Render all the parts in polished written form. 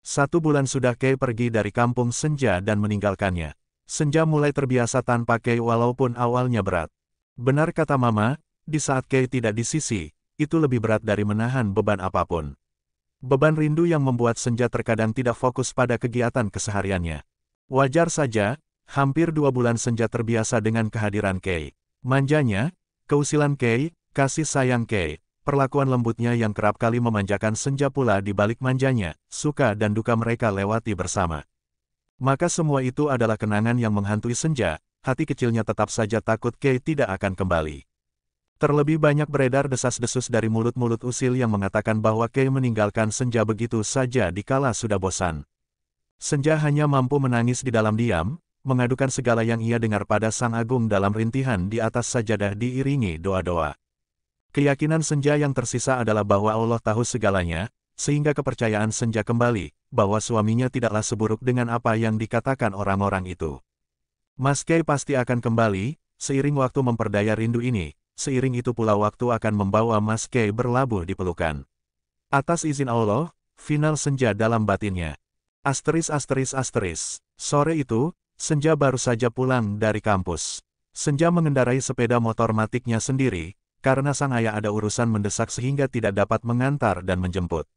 1 bulan sudah Kei pergi dari kampung Senja dan meninggalkannya. Senja mulai terbiasa tanpa Kei walaupun awalnya berat. Benar kata Mama, di saat Kei tidak di sisi, itu lebih berat dari menahan beban apapun. Beban rindu yang membuat Senja terkadang tidak fokus pada kegiatan kesehariannya. Wajar saja, hampir 2 bulan Senja terbiasa dengan kehadiran Kei. Manjanya, keusilan Kei, kasih sayang Kei, perlakuan lembutnya yang kerap kali memanjakan Senja pula di balik manjanya, suka dan duka mereka lewati bersama. Maka semua itu adalah kenangan yang menghantui Senja, hati kecilnya tetap saja takut Kei tidak akan kembali. Terlebih banyak beredar desas-desus dari mulut-mulut usil yang mengatakan bahwa Kei meninggalkan Senja begitu saja dikala sudah bosan. Senja hanya mampu menangis di dalam diam, mengadukan segala yang ia dengar pada Sang Agung dalam rintihan di atas sajadah diiringi doa-doa. Keyakinan Senja yang tersisa adalah bahwa Allah tahu segalanya, sehingga kepercayaan Senja kembali, bahwa suaminya tidaklah seburuk dengan apa yang dikatakan orang-orang itu. Mas Kei pasti akan kembali, seiring waktu memperdaya rindu ini, seiring itu pula waktu akan membawa Mas Kei berlabuh di pelukan. Atas izin Allah, final Senja dalam batinnya. Sore itu, Senja baru saja pulang dari kampus. Senja mengendarai sepeda motor matiknya sendiri, karena sang ayah ada urusan mendesak sehingga tidak dapat mengantar dan menjemput.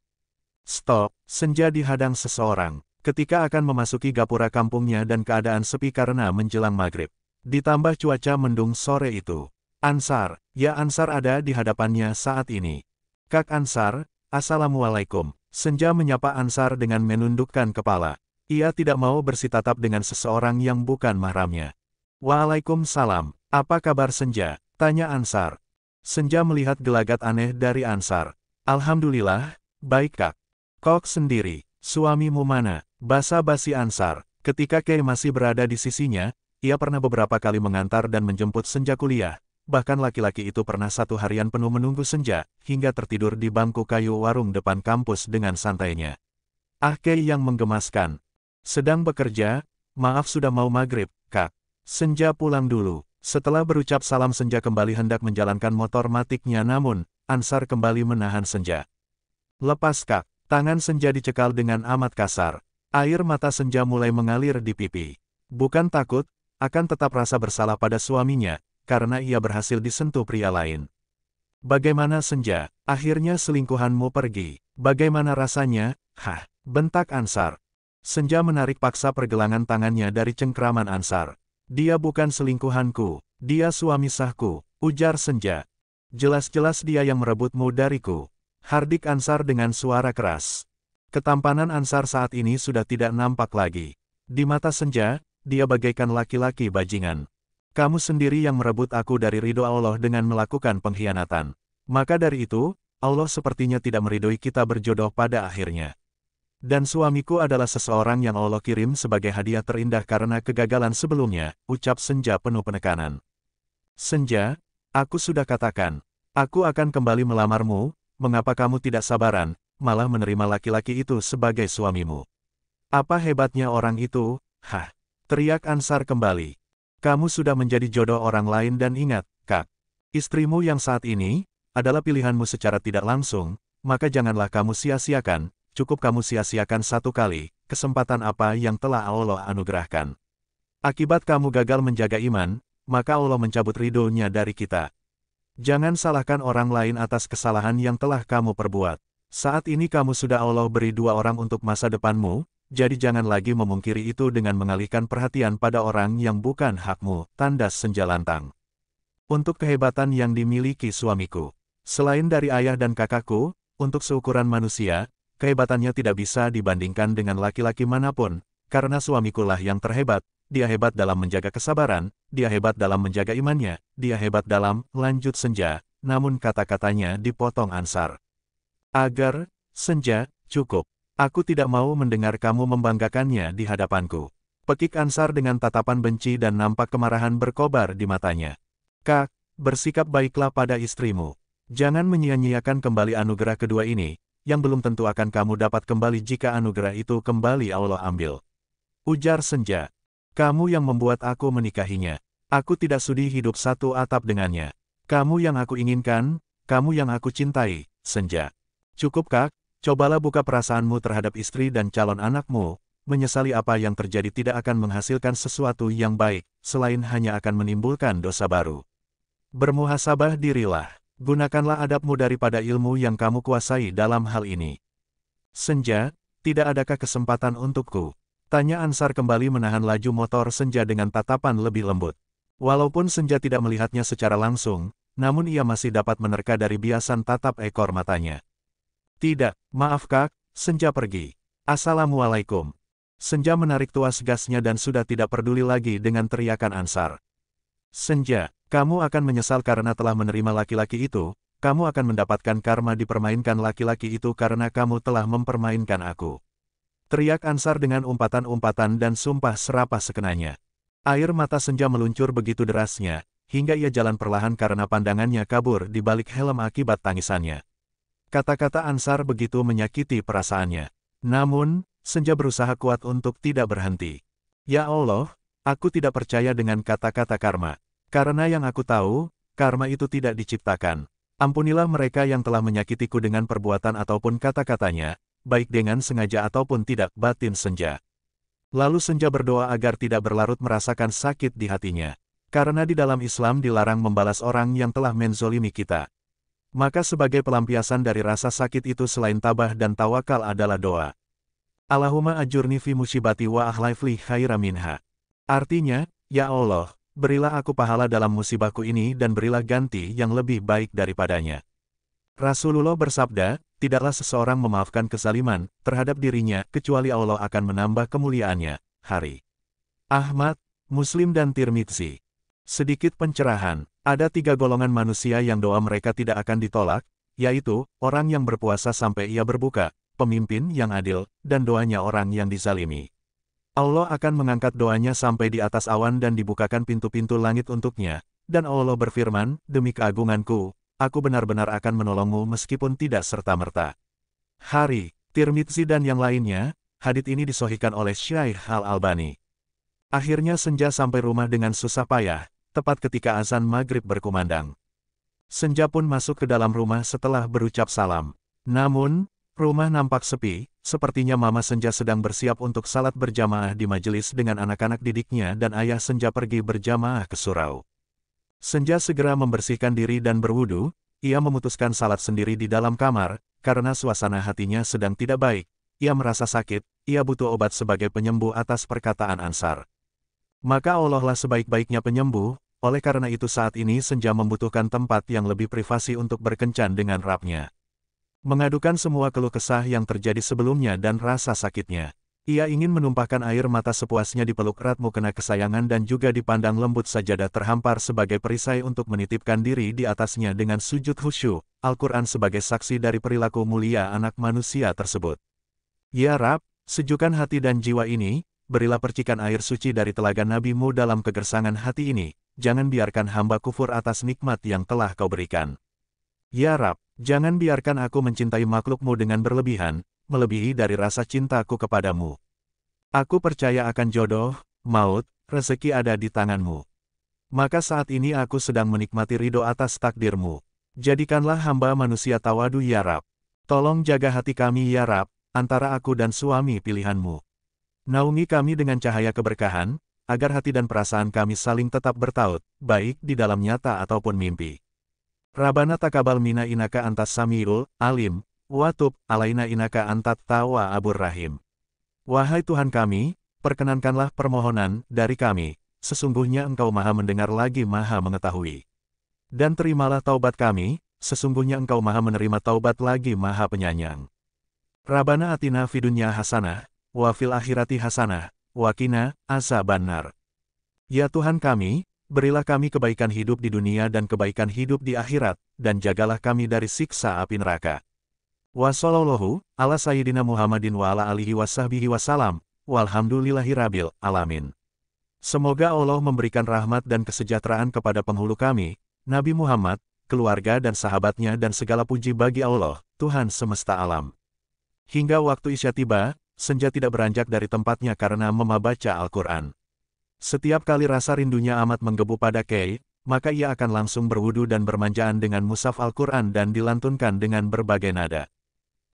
Stop, Senja dihadang seseorang, ketika akan memasuki gapura kampungnya dan keadaan sepi karena menjelang maghrib. Ditambah cuaca mendung sore itu. Ansar, ya Ansar ada di hadapannya saat ini. Kak Ansar, Assalamualaikum. Senja menyapa Ansar dengan menundukkan kepala. Ia tidak mau bersitatap dengan seseorang yang bukan mahramnya. Waalaikumsalam, apa kabar Senja? Tanya Ansar. Senja melihat gelagat aneh dari Ansar. Alhamdulillah, baik Kak. Kok sendiri, suamimu mana? Basa-basi Ansar. Ketika Kei masih berada di sisinya, ia pernah beberapa kali mengantar dan menjemput Senja kuliah. Bahkan laki-laki itu pernah 1 harian penuh menunggu Senja, hingga tertidur di bangku kayu warung depan kampus dengan santainya. Ah Kei yang menggemaskan. Sedang bekerja, maaf sudah mau maghrib, Kak. Senja pulang dulu. Setelah berucap salam Senja kembali hendak menjalankan motor matiknya namun, Ansar kembali menahan Senja. Lepas Kak, tangan Senja dicekal dengan amat kasar. Air mata Senja mulai mengalir di pipi. Bukan takut, akan tetap rasa bersalah pada suaminya, karena ia berhasil disentuh pria lain. Bagaimana Senja, akhirnya selingkuhanmu pergi. Bagaimana rasanya? Hah, bentak Ansar. Senja menarik paksa pergelangan tangannya dari cengkraman Ansar. Dia bukan selingkuhanku, dia suami sahku, ujar Senja. Jelas-jelas dia yang merebutmu dariku. Hardik Ansar dengan suara keras. Ketampanan Ansar saat ini sudah tidak nampak lagi. Di mata Senja, dia bagaikan laki-laki bajingan. Kamu sendiri yang merebut aku dari ridho Allah dengan melakukan pengkhianatan. Maka dari itu, Allah sepertinya tidak meridhoi kita berjodoh pada akhirnya. Dan suamiku adalah seseorang yang Allah kirim sebagai hadiah terindah karena kegagalan sebelumnya, ucap Senja penuh penekanan. Senja, aku sudah katakan, aku akan kembali melamarmu, mengapa kamu tidak sabaran, malah menerima laki-laki itu sebagai suamimu? Apa hebatnya orang itu? Hah, teriak Ansar kembali. Kamu sudah menjadi jodoh orang lain dan ingat, Kak, istrimu yang saat ini, adalah pilihanmu secara tidak langsung, maka janganlah kamu sia-siakan, cukup kamu sia-siakan 1 kali, kesempatan apa yang telah Allah anugerahkan. Akibat kamu gagal menjaga iman, maka Allah mencabut ridho-Nya dari kita. Jangan salahkan orang lain atas kesalahan yang telah kamu perbuat. Saat ini kamu sudah Allah beri 2 orang untuk masa depanmu, jadi jangan lagi memungkiri itu dengan mengalihkan perhatian pada orang yang bukan hakmu, tandas Senja lantang. Untuk kehebatan yang dimiliki suamiku, selain dari ayah dan kakakku, untuk seukuran manusia, kehebatannya tidak bisa dibandingkan dengan laki-laki manapun, karena suamikulah yang terhebat, dia hebat dalam menjaga kesabaran, dia hebat dalam menjaga imannya, dia hebat dalam, lanjut Senja, namun kata-katanya dipotong Ansar. Agar, Senja, cukup. Aku tidak mau mendengar kamu membanggakannya di hadapanku. Pekik Ansar dengan tatapan benci dan nampak kemarahan berkobar di matanya. Kak, bersikap baiklah pada istrimu. Jangan menyia-nyiakan kembali anugerah kedua ini, yang belum tentu akan kamu dapat kembali jika anugerah itu kembali Allah ambil. Ujar Senja. Kamu yang membuat aku menikahinya. Aku tidak sudi hidup satu atap dengannya. Kamu yang aku inginkan, kamu yang aku cintai, Senja. Cukup Kak, Cobalah buka perasaanmu terhadap istri dan calon anakmu, menyesali apa yang terjadi tidak akan menghasilkan sesuatu yang baik, selain hanya akan menimbulkan dosa baru. Bermuhasabah dirilah. Gunakanlah adabmu daripada ilmu yang kamu kuasai dalam hal ini. Senja, tidak adakah kesempatan untukku? Tanya Ansar kembali menahan laju motor Senja dengan tatapan lebih lembut. Walaupun Senja tidak melihatnya secara langsung, namun ia masih dapat menerka dari biasan tatap ekor matanya. Tidak, maaf Kak, Senja pergi. Assalamualaikum. Senja menarik tuas gasnya dan sudah tidak peduli lagi dengan teriakan Ansar. Senja, kamu akan menyesal karena telah menerima laki-laki itu, kamu akan mendapatkan karma dipermainkan laki-laki itu karena kamu telah mempermainkan aku. Teriak Ansar dengan umpatan-umpatan dan sumpah serapah sekenanya. Air mata Senja meluncur begitu derasnya, hingga ia jalan perlahan karena pandangannya kabur di balik helm akibat tangisannya. Kata-kata Ansar begitu menyakiti perasaannya. Namun, Senja berusaha kuat untuk tidak berhenti. Ya Allah, aku tidak percaya dengan kata-kata karma. Karena yang aku tahu, karma itu tidak diciptakan. Ampunilah mereka yang telah menyakitiku dengan perbuatan ataupun kata-katanya, baik dengan sengaja ataupun tidak, batin Senja. Lalu Senja berdoa agar tidak berlarut merasakan sakit di hatinya. Karena di dalam Islam dilarang membalas orang yang telah menzolimi kita. Maka sebagai pelampiasan dari rasa sakit itu selain tabah dan tawakal adalah doa. Allahumma ajurni fi musibati wa ahlaifli khaira minha. Artinya, ya Allah, berilah aku pahala dalam musibahku ini dan berilah ganti yang lebih baik daripadanya. Rasulullah bersabda, tidaklah seseorang memaafkan kezaliman terhadap dirinya kecuali Allah akan menambah kemuliaannya. Hari Ahmad, Muslim dan Tirmidzi. Sedikit pencerahan, ada 3 golongan manusia yang doa mereka tidak akan ditolak, yaitu, orang yang berpuasa sampai ia berbuka, pemimpin yang adil, dan doanya orang yang dizalimi. Allah akan mengangkat doanya sampai di atas awan dan dibukakan pintu-pintu langit untuknya, dan Allah berfirman, demi keagunganku, aku benar-benar akan menolongmu meskipun tidak serta-merta. Hari Tirmidzi dan yang lainnya, hadits ini disahihkan oleh Syaikh Al-Albani. Akhirnya Senja sampai rumah dengan susah payah, tepat ketika azan maghrib berkumandang. Senja pun masuk ke dalam rumah setelah berucap salam. Namun, rumah nampak sepi, sepertinya Mama Senja sedang bersiap untuk salat berjamaah di majelis dengan anak-anak didiknya dan ayah Senja pergi berjamaah ke surau. Senja segera membersihkan diri dan berwudu, ia memutuskan salat sendiri di dalam kamar, karena suasana hatinya sedang tidak baik, ia merasa sakit, ia butuh obat sebagai penyembuh atas perkataan Ansar. Maka Allah lah sebaik-baiknya penyembuh, oleh karena itu saat ini Senja membutuhkan tempat yang lebih privasi untuk berkencan dengan Rabb-nya. Mengadukan semua keluh kesah yang terjadi sebelumnya dan rasa sakitnya. Ia ingin menumpahkan air mata sepuasnya di peluk eratmu kena kesayangan dan juga dipandang lembut sajadah terhampar sebagai perisai untuk menitipkan diri di atasnya dengan sujud khusyuk, Al-Quran sebagai saksi dari perilaku mulia anak manusia tersebut. Ya Rabb, sejukkan hati dan jiwa ini, berilah percikan air suci dari telaga Nabi-Mu dalam kegersangan hati ini, jangan biarkan hamba kufur atas nikmat yang telah Kau berikan. Ya Rabb, jangan biarkan aku mencintai makhluk-Mu dengan berlebihan, melebihi dari rasa cintaku kepadamu. Aku percaya akan jodoh, maut, rezeki ada di tangan-Mu. Maka saat ini aku sedang menikmati ridho atas takdir-Mu. Jadikanlah hamba manusia tawadu ya Rabb. Tolong jaga hati kami ya Rabb, antara aku dan suami pilihan-Mu. Naungi kami dengan cahaya keberkahan, agar hati dan perasaan kami saling tetap bertaut, baik di dalam nyata ataupun mimpi. Rabbana taqabbal minna innaka antas samiul alim, wa tub alaina innaka antat tawwabur rahim. Wahai Tuhan kami, perkenankanlah permohonan dari kami, sesungguhnya Engkau Maha mendengar lagi Maha mengetahui. Dan terimalah taubat kami, sesungguhnya Engkau Maha menerima taubat lagi Maha penyayang. Rabbana atina fid dunya hasanah, wa fil akhirati hasanah, wa qina azabannar. Ya Tuhan kami, berilah kami kebaikan hidup di dunia dan kebaikan hidup di akhirat, dan jagalah kami dari siksa api neraka. Wa sallallahu ala sayyidina Muhammadin wa ala alihi wasahbihi wasalam, walhamdulillahirabbil alamin. Semoga Allah memberikan rahmat dan kesejahteraan kepada penghulu kami, Nabi Muhammad, keluarga dan sahabatnya dan segala puji bagi Allah, Tuhan semesta alam. Hingga waktu Isya tiba, Senja tidak beranjak dari tempatnya karena membaca Al-Quran. Setiap kali rasa rindunya amat menggebu pada Kay, maka ia akan langsung berwudu dan bermanjaan dengan mushaf Al-Quran dan dilantunkan dengan berbagai nada.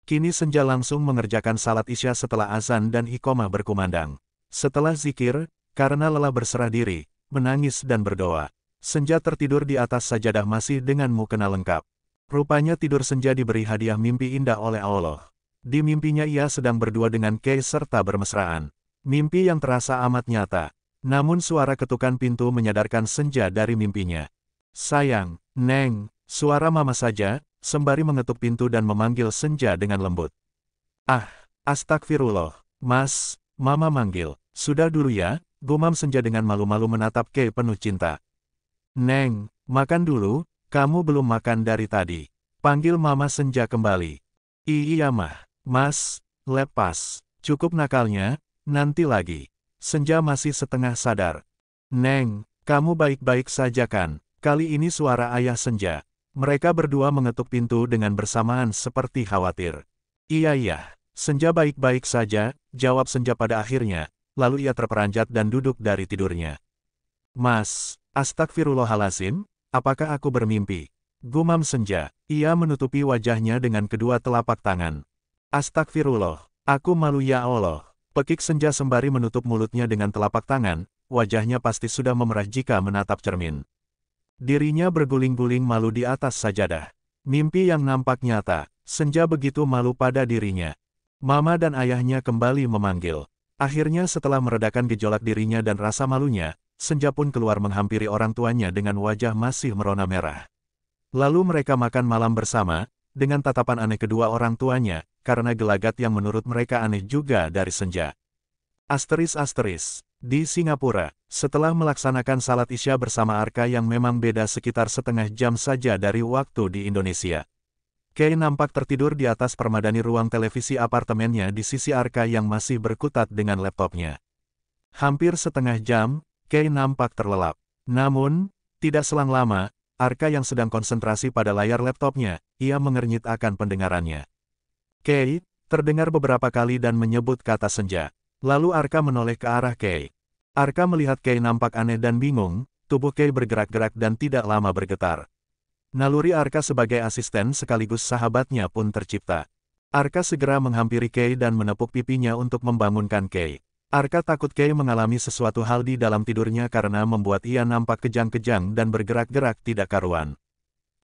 Kini Senja langsung mengerjakan salat isya setelah azan dan iqomah berkumandang. Setelah zikir, karena lelah berserah diri, menangis dan berdoa, Senja tertidur di atas sajadah masih dengan mukena lengkap. Rupanya tidur Senja diberi hadiah mimpi indah oleh Allah. Di mimpinya ia sedang berdua dengan Kei serta bermesraan. Mimpi yang terasa amat nyata. Namun suara ketukan pintu menyadarkan Senja dari mimpinya. Sayang, Neng, suara mama saja, sembari mengetuk pintu dan memanggil Senja dengan lembut. Ah, astagfirullah, Mas, mama manggil. Sudah dulu ya, gumam Senja dengan malu-malu menatap Kei penuh cinta. Neng, makan dulu, kamu belum makan dari tadi. Panggil mama Senja kembali. Iya mah, Mas, lepas. Cukup nakalnya, nanti lagi. Senja masih setengah sadar. Neng, kamu baik-baik saja kan? Kali ini suara ayah Senja. Mereka berdua mengetuk pintu dengan bersamaan seperti khawatir. Iya, Senja baik-baik saja, jawab Senja pada akhirnya, lalu ia terperanjat dan duduk dari tidurnya. Mas, astagfirullahalazim, apakah aku bermimpi? Gumam Senja, ia menutupi wajahnya dengan kedua telapak tangan. Astagfirullah, aku malu ya Allah, pekik Senja sembari menutup mulutnya dengan telapak tangan, wajahnya pasti sudah memerah jika menatap cermin. Dirinya berguling-guling malu di atas sajadah. Mimpi yang nampak nyata, Senja begitu malu pada dirinya. Mama dan ayahnya kembali memanggil. Akhirnya setelah meredakan gejolak dirinya dan rasa malunya, Senja pun keluar menghampiri orang tuanya dengan wajah masih merona merah. Lalu mereka makan malam bersama, dengan tatapan aneh kedua orang tuanya, karena gelagat yang menurut mereka aneh juga dari Senja. Asteris. Di Singapura, setelah melaksanakan salat isya bersama Arka yang memang beda sekitar setengah jam saja dari waktu di Indonesia. Kei nampak tertidur di atas permadani ruang televisi apartemennya di sisi Arka yang masih berkutat dengan laptopnya. Hampir setengah jam, Kei nampak terlelap. Namun, tidak selang lama, Arka yang sedang konsentrasi pada layar laptopnya, ia mengernyit akan pendengarannya. Kei, terdengar beberapa kali dan menyebut kata Senja. Lalu Arka menoleh ke arah Kei. Arka melihat Kei nampak aneh dan bingung, tubuh Kei bergerak-gerak dan tidak lama bergetar. Naluri Arka sebagai asisten sekaligus sahabatnya pun tercipta. Arka segera menghampiri Kei dan menepuk pipinya untuk membangunkan Kei. Arka takut Kei mengalami sesuatu hal di dalam tidurnya karena membuat ia nampak kejang-kejang dan bergerak-gerak tidak karuan.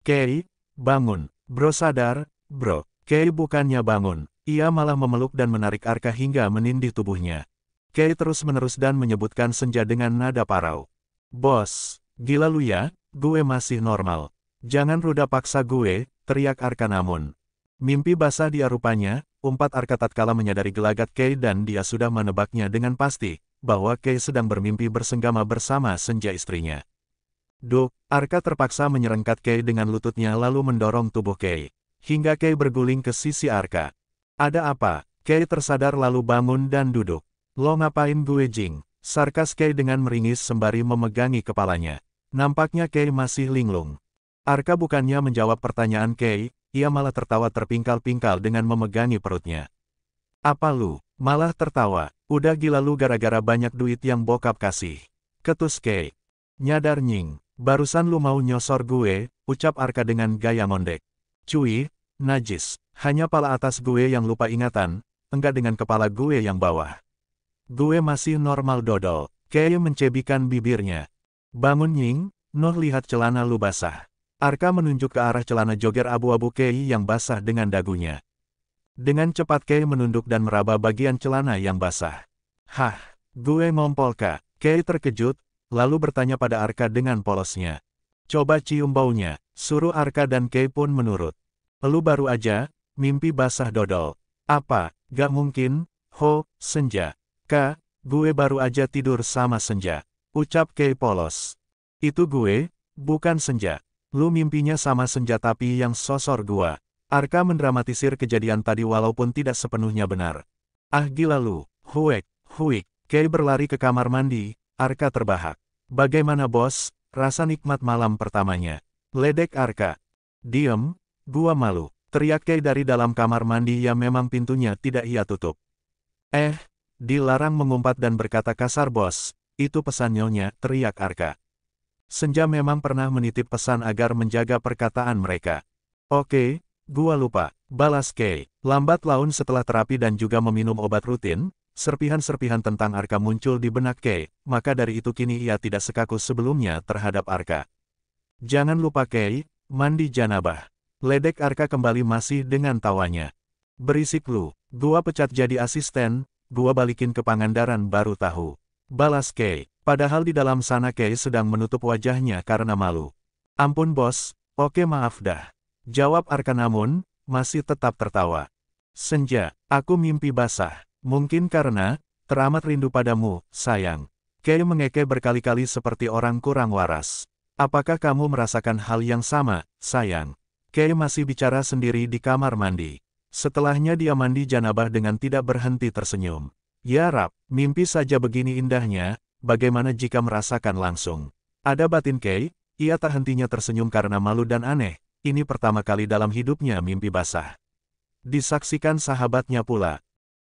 Kei, bangun. Bro sadar, bro. Kei bukannya bangun. Ia malah memeluk dan menarik Arka hingga menindih tubuhnya. Kei terus-menerus dan menyebutkan Senja dengan nada parau. Bos, gila lu ya, gue masih normal. Jangan ruda paksa gue, teriak Arka namun. Mimpi basah dia rupanya, umpat Arka tatkala menyadari gelagat Kei dan dia sudah menebaknya dengan pasti, bahwa Kei sedang bermimpi bersenggama bersama Senja istrinya. Duk, Arka terpaksa menyerengkat Kei dengan lututnya lalu mendorong tubuh Kei. Hingga Kei berguling ke sisi Arka. Ada apa? Kei tersadar lalu bangun dan duduk. Lo ngapain gue Jing? Sarkas Kei dengan meringis sembari memegangi kepalanya. Nampaknya Kei masih linglung. Arka bukannya menjawab pertanyaan Kei, ia malah tertawa terpingkal-pingkal dengan memegangi perutnya. Apa lu? Malah tertawa? Udah gila lu gara-gara banyak duit yang bokap kasih. Ketus Kei. Nyadar Nying, barusan lu mau nyosor gue, ucap Arka dengan gaya ngondek. Cuy, najis. Hanya pala atas gue yang lupa ingatan, enggak dengan kepala gue yang bawah. Gue masih normal dodol. Kei mencebikan bibirnya. Bangun Nying, Noh lihat celana lu basah. Arka menunjuk ke arah celana jogger abu-abu Kei yang basah dengan dagunya. Dengan cepat Kei menunduk dan meraba bagian celana yang basah. Hah, gue ngompol kak. Kei terkejut, lalu bertanya pada Arka dengan polosnya. Coba cium baunya, suruh Arka dan Kei pun menurut. Lu baru aja, mimpi basah dodol. Apa, gak mungkin, ho, Senja. Kak, gue baru aja tidur sama Senja. Ucap Kei polos. Itu gue, bukan Senja. Lu mimpinya sama Senja tapi yang sosor gua. Arka mendramatisir kejadian tadi walaupun tidak sepenuhnya benar. Ah gila lu, huik. Kei berlari ke kamar mandi, Arka terbahak. Bagaimana bos, rasa nikmat malam pertamanya? Ledek Arka. Diem, gua malu. Teriak Kei dari dalam kamar mandi yang memang pintunya tidak ia tutup. Dilarang mengumpat dan berkata kasar bos, itu pesan nyonya, teriak Arka. Senja memang pernah menitip pesan agar menjaga perkataan mereka. Oke, Gua lupa, balas Kay. Lambat laun setelah terapi dan juga meminum obat rutin, serpihan-serpihan tentang Arka muncul di benak Kay, maka dari itu kini ia tidak sekaku sebelumnya terhadap Arka. Jangan lupa Kay, mandi janabah. Ledek Arka kembali masih dengan tawanya. Berisik lu, gua pecat jadi asisten, gua balikin ke Pangandaran baru tahu. Balas Kay, padahal di dalam sana Kay sedang menutup wajahnya karena malu. Ampun bos, oke maaf dah. Jawab Arka namun, masih tetap tertawa. Senja, aku mimpi basah. Mungkin karena, teramat rindu padamu, sayang. Kay mengekeh berkali-kali seperti orang kurang waras. Apakah kamu merasakan hal yang sama, sayang? Kay masih bicara sendiri di kamar mandi. Setelahnya dia mandi janabah dengan tidak berhenti tersenyum. Ya Rab, mimpi saja begini indahnya, bagaimana jika merasakan langsung? Ada batin Kay, ia tak hentinya tersenyum karena malu dan aneh. Ini pertama kali dalam hidupnya mimpi basah. Disaksikan sahabatnya pula.